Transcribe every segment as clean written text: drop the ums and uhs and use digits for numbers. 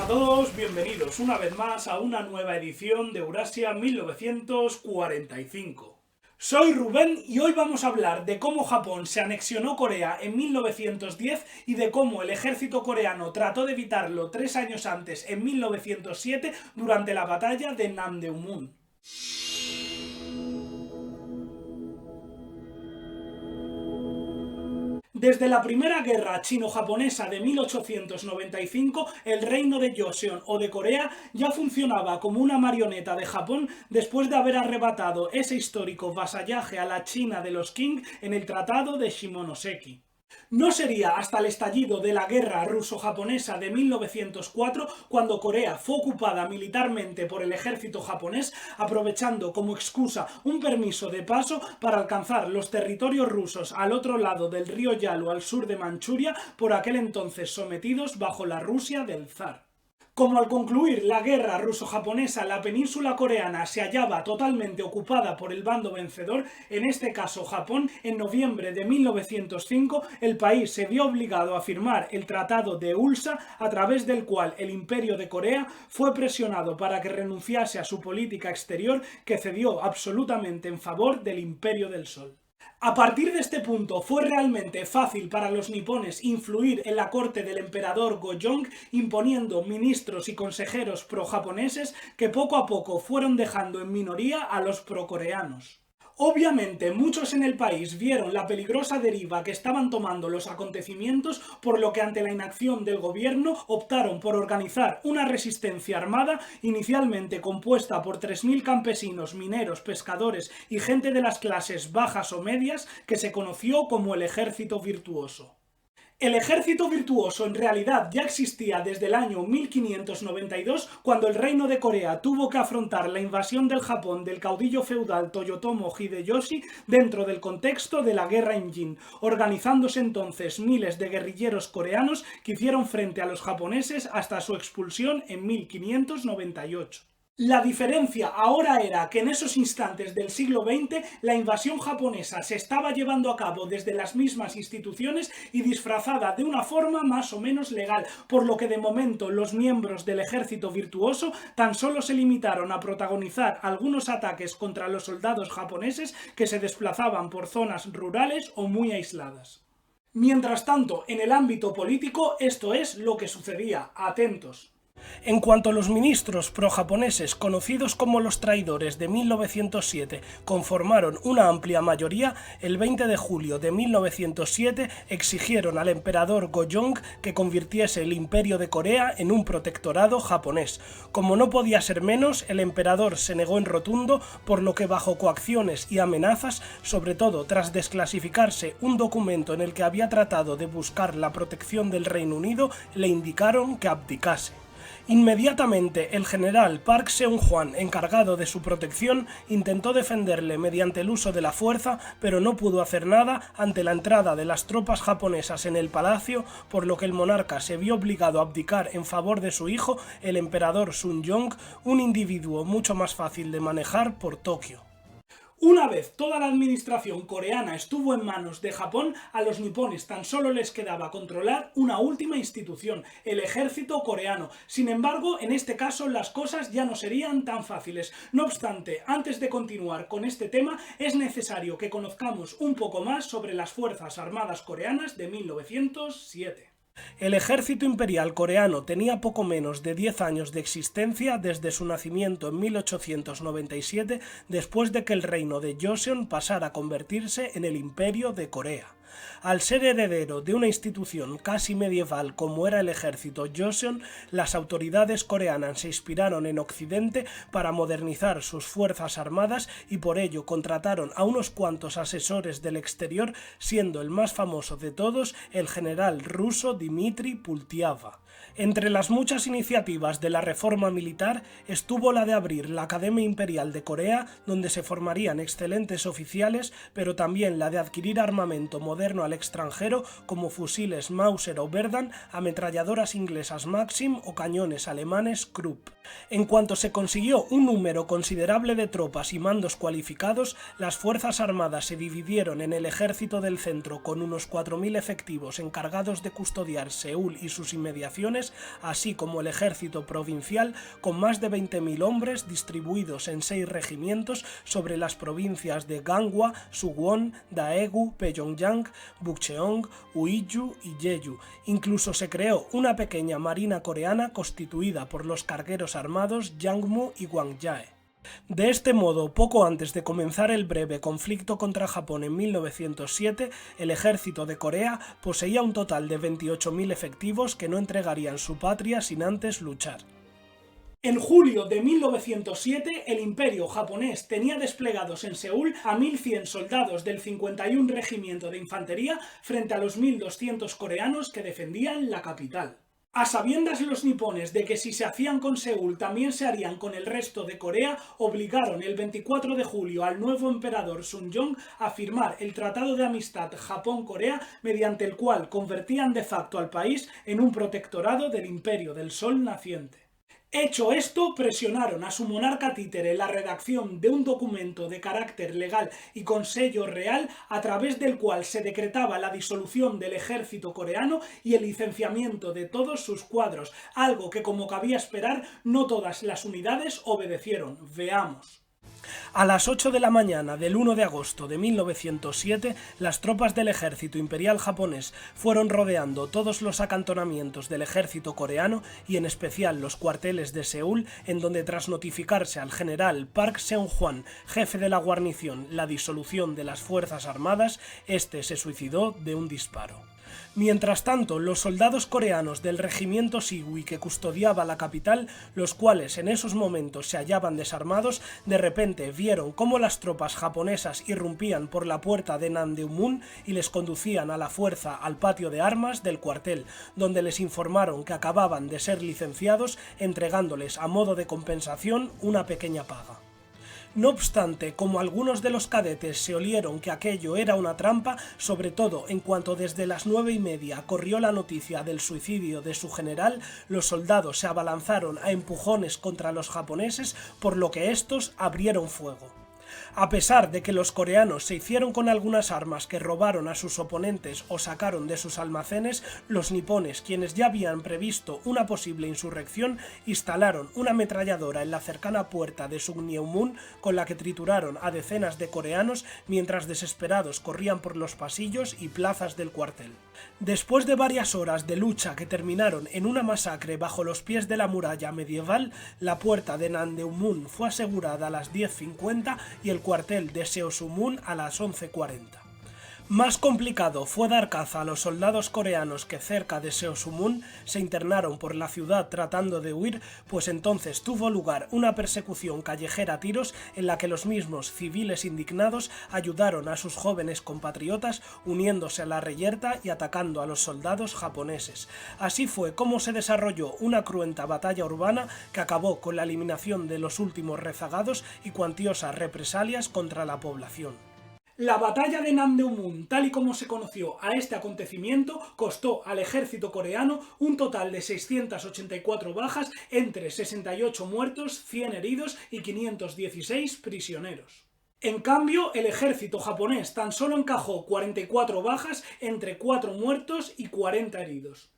a todos, bienvenidos una vez más a una nueva edición de Eurasia 1945. Soy Rubén y hoy vamos a hablar de cómo Japón se anexionó Corea en 1910 y de cómo el ejército coreano trató de evitarlo 3 años antes, en 1907, durante la batalla de Namdaemun. Desde la Primera Guerra Chino-Japonesa de 1895, el reino de Joseon o de Corea ya funcionaba como una marioneta de Japón después de haber arrebatado ese histórico vasallaje a la China de los Qing en el Tratado de Shimonoseki. No sería hasta el estallido de la guerra ruso-japonesa de 1904 cuando Corea fue ocupada militarmente por el ejército japonés, aprovechando como excusa un permiso de paso para alcanzar los territorios rusos al otro lado del río Yalu al sur de Manchuria, por aquel entonces sometidos bajo la Rusia del zar. Como al concluir la guerra ruso-japonesa la península coreana se hallaba totalmente ocupada por el bando vencedor, en este caso Japón, en noviembre de 1905 el país se vio obligado a firmar el Tratado de Ulsa, a través del cual el Imperio de Corea fue presionado para que renunciase a su política exterior, que cedió absolutamente en favor del Imperio del Sol. A partir de este punto fue realmente fácil para los nipones influir en la corte del emperador Gojong, imponiendo ministros y consejeros pro-japoneses que poco a poco fueron dejando en minoría a los pro-coreanos. Obviamente muchos en el país vieron la peligrosa deriva que estaban tomando los acontecimientos, por lo que ante la inacción del gobierno optaron por organizar una resistencia armada inicialmente compuesta por 3.000 campesinos, mineros, pescadores y gente de las clases bajas o medias, que se conoció como el Ejército Virtuoso. El Ejército Virtuoso en realidad ya existía desde el año 1592, cuando el Reino de Corea tuvo que afrontar la invasión del Japón del caudillo feudal Toyotomo Hideyoshi dentro del contexto de la Guerra Imjin, organizándose entonces miles de guerrilleros coreanos que hicieron frente a los japoneses hasta su expulsión en 1598. La diferencia ahora era que en esos instantes del siglo XX la invasión japonesa se estaba llevando a cabo desde las mismas instituciones y disfrazada de una forma más o menos legal, por lo que de momento los miembros del Ejército Virtuoso tan solo se limitaron a protagonizar algunos ataques contra los soldados japoneses que se desplazaban por zonas rurales o muy aisladas. Mientras tanto, en el ámbito político, esto es lo que sucedía. Atentos. En cuanto los ministros pro-japoneses, conocidos como los traidores de 1907, conformaron una amplia mayoría, el 20 de julio de 1907 exigieron al emperador Gojong que convirtiese el Imperio de Corea en un protectorado japonés. Como no podía ser menos, el emperador se negó en rotundo, por lo que bajo coacciones y amenazas, sobre todo tras desclasificarse un documento en el que había tratado de buscar la protección del Reino Unido, le indicaron que abdicase. Inmediatamente el general Park Seung-hwan, encargado de su protección, intentó defenderle mediante el uso de la fuerza, pero no pudo hacer nada ante la entrada de las tropas japonesas en el palacio, por lo que el monarca se vio obligado a abdicar en favor de su hijo, el emperador Sunjong, un individuo mucho más fácil de manejar por Tokio. Una vez toda la administración coreana estuvo en manos de Japón, a los nipones tan solo les quedaba controlar una última institución, el ejército coreano. Sin embargo, en este caso las cosas ya no serían tan fáciles. No obstante, antes de continuar con este tema, es necesario que conozcamos un poco más sobre las Fuerzas Armadas Coreanas de 1907. El ejército imperial coreano tenía poco menos de 10 años de existencia desde su nacimiento en 1897, después de que el reino de Joseon pasara a convertirse en el Imperio de Corea. Al ser heredero de una institución casi medieval como era el ejército Joseon, las autoridades coreanas se inspiraron en Occidente para modernizar sus fuerzas armadas y por ello contrataron a unos cuantos asesores del exterior, siendo el más famoso de todos el general ruso Dmitri Pultiava. Entre las muchas iniciativas de la reforma militar estuvo la de abrir la Academia Imperial de Corea, donde se formarían excelentes oficiales, pero también la de adquirir armamento moderno al extranjero como fusiles Mauser o Berdan, ametralladoras inglesas Maxim o cañones alemanes Krupp. En cuanto se consiguió un número considerable de tropas y mandos cualificados, las Fuerzas Armadas se dividieron en el Ejército del Centro con unos 4.000 efectivos encargados de custodiar Seúl y sus inmediaciones, guarniciones, así como el ejército provincial con más de 20.000 hombres distribuidos en 6 regimientos sobre las provincias de Gangwon, Suwon, Daegu, Pyongyang, Bukcheong, Uiju y Jeju. Incluso se creó una pequeña marina coreana constituida por los cargueros armados Yangmu y Gwangjae. De este modo, poco antes de comenzar el breve conflicto contra Japón en 1907, el ejército de Corea poseía un total de 28.000 efectivos que no entregarían su patria sin antes luchar. En julio de 1907, el Imperio japonés tenía desplegados en Seúl a 1.100 soldados del 51 Regimiento de Infantería frente a los 1.200 coreanos que defendían la capital. A sabiendas los nipones de que si se hacían con Seúl también se harían con el resto de Corea, obligaron el 24 de julio al nuevo emperador Sunjong a firmar el Tratado de Amistad Japón-Corea, mediante el cual convertían de facto al país en un protectorado del Imperio del Sol naciente. Hecho esto, presionaron a su monarca títere la redacción de un documento de carácter legal y con sello real, a través del cual se decretaba la disolución del ejército coreano y el licenciamiento de todos sus cuadros, algo que, como cabía esperar, no todas las unidades obedecieron. Veamos. A las 8 de la mañana del 1 de agosto de 1907, las tropas del ejército imperial japonés fueron rodeando todos los acantonamientos del ejército coreano y en especial los cuarteles de Seúl, en donde tras notificarse al general Park Seung-hwan, jefe de la guarnición, la disolución de las fuerzas armadas, este se suicidó de un disparo. Mientras tanto, los soldados coreanos del regimiento Sigwi que custodiaba la capital, los cuales en esos momentos se hallaban desarmados, de repente vieron cómo las tropas japonesas irrumpían por la puerta de Namdaemun y les conducían a la fuerza al patio de armas del cuartel, donde les informaron que acababan de ser licenciados, entregándoles a modo de compensación una pequeña paga. No obstante, como algunos de los cadetes se olieron que aquello era una trampa, sobre todo en cuanto desde las 9:30 corrió la noticia del suicidio de su general, los soldados se abalanzaron a empujones contra los japoneses, por lo que estos abrieron fuego. A pesar de que los coreanos se hicieron con algunas armas que robaron a sus oponentes o sacaron de sus almacenes, los nipones, quienes ya habían previsto una posible insurrección, instalaron una ametralladora en la cercana puerta de Sungniemun con la que trituraron a decenas de coreanos mientras desesperados corrían por los pasillos y plazas del cuartel. Después de varias horas de lucha que terminaron en una masacre bajo los pies de la muralla medieval, la puerta de Namdaemun fue asegurada a las 10:50 y el cuartel de Seosumun a las 11:40. Más complicado fue dar caza a los soldados coreanos que cerca de Seosumun se internaron por la ciudad tratando de huir, pues entonces tuvo lugar una persecución callejera a tiros en la que los mismos civiles indignados ayudaron a sus jóvenes compatriotas uniéndose a la reyerta y atacando a los soldados japoneses. Así fue como se desarrolló una cruenta batalla urbana que acabó con la eliminación de los últimos rezagados y cuantiosas represalias contra la población. La batalla de Namdaemun, tal y como se conoció a este acontecimiento, costó al ejército coreano un total de 684 bajas, entre 68 muertos, 100 heridos y 516 prisioneros. En cambio, el ejército japonés tan solo encajó 44 bajas, entre 4 muertos y 40 heridos.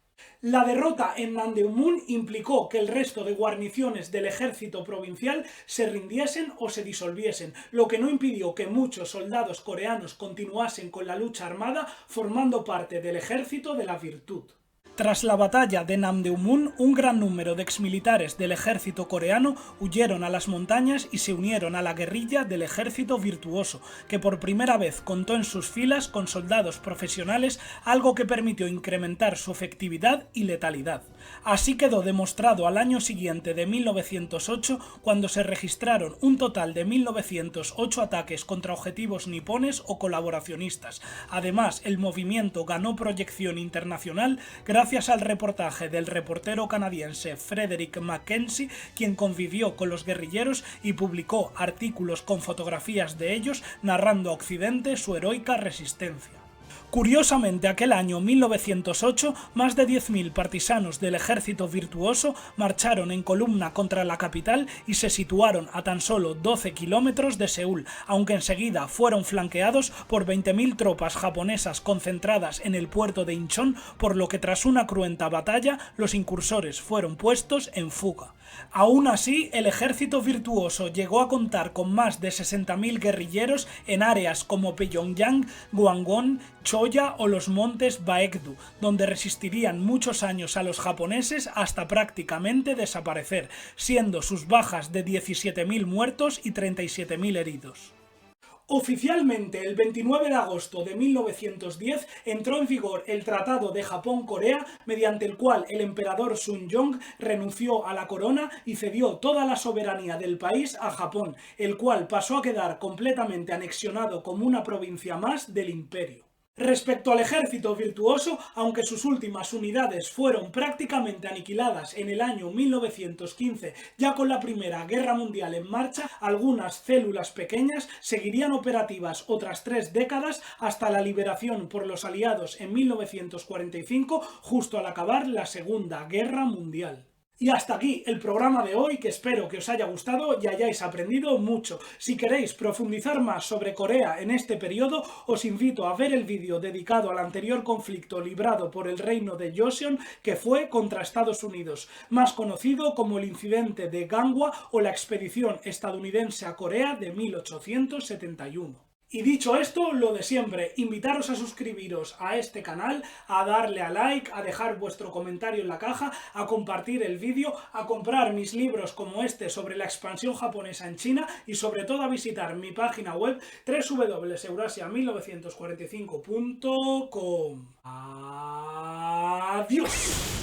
La derrota en Namdaemun implicó que el resto de guarniciones del ejército provincial se rindiesen o se disolviesen, lo que no impidió que muchos soldados coreanos continuasen con la lucha armada, formando parte del ejército de la virtud. Tras la batalla de Namdaemun, un gran número de exmilitares del ejército coreano huyeron a las montañas y se unieron a la guerrilla del ejército virtuoso, que por primera vez contó en sus filas con soldados profesionales, algo que permitió incrementar su efectividad y letalidad. Así quedó demostrado al año siguiente de 1908, cuando se registraron un total de 1908 ataques contra objetivos nipones o colaboracionistas. Además, el movimiento ganó proyección internacional gracias al reportaje del reportero canadiense Frederick Mackenzie, quien convivió con los guerrilleros y publicó artículos con fotografías de ellos narrando a Occidente su heroica resistencia. Curiosamente, aquel año 1908, más de 10.000 partisanos del ejército virtuoso marcharon en columna contra la capital y se situaron a tan solo 12 kilómetros de Seúl, aunque enseguida fueron flanqueados por 20.000 tropas japonesas concentradas en el puerto de Incheon, por lo que tras una cruenta batalla los incursores fueron puestos en fuga. Aún así, el ejército virtuoso llegó a contar con más de 60.000 guerrilleros en áreas como Pyongyang, Gwangon, Choya o los montes Baekdu, donde resistirían muchos años a los japoneses hasta prácticamente desaparecer, siendo sus bajas de 17.000 muertos y 37.000 heridos. Oficialmente, el 29 de agosto de 1910 entró en vigor el Tratado de Japón-Corea, mediante el cual el emperador Sunjong renunció a la corona y cedió toda la soberanía del país a Japón, el cual pasó a quedar completamente anexionado como una provincia más del imperio. Respecto al ejército virtuoso, aunque sus últimas unidades fueron prácticamente aniquiladas en el año 1915, ya con la Primera Guerra Mundial en marcha, algunas células pequeñas seguirían operativas otras 3 décadas hasta la liberación por los aliados en 1945, justo al acabar la Segunda Guerra Mundial. Y hasta aquí el programa de hoy, que espero que os haya gustado y hayáis aprendido mucho. Si queréis profundizar más sobre Corea en este periodo, os invito a ver el vídeo dedicado al anterior conflicto librado por el reino de Joseon, que fue contra Estados Unidos, más conocido como el incidente de Gangwon o la expedición estadounidense a Corea de 1871. Y dicho esto, lo de siempre, invitaros a suscribiros a este canal, a darle a like, a dejar vuestro comentario en la caja, a compartir el vídeo, a comprar mis libros como este sobre la expansión japonesa en China y sobre todo a visitar mi página web www.eurasia1945.com. ¡Adiós!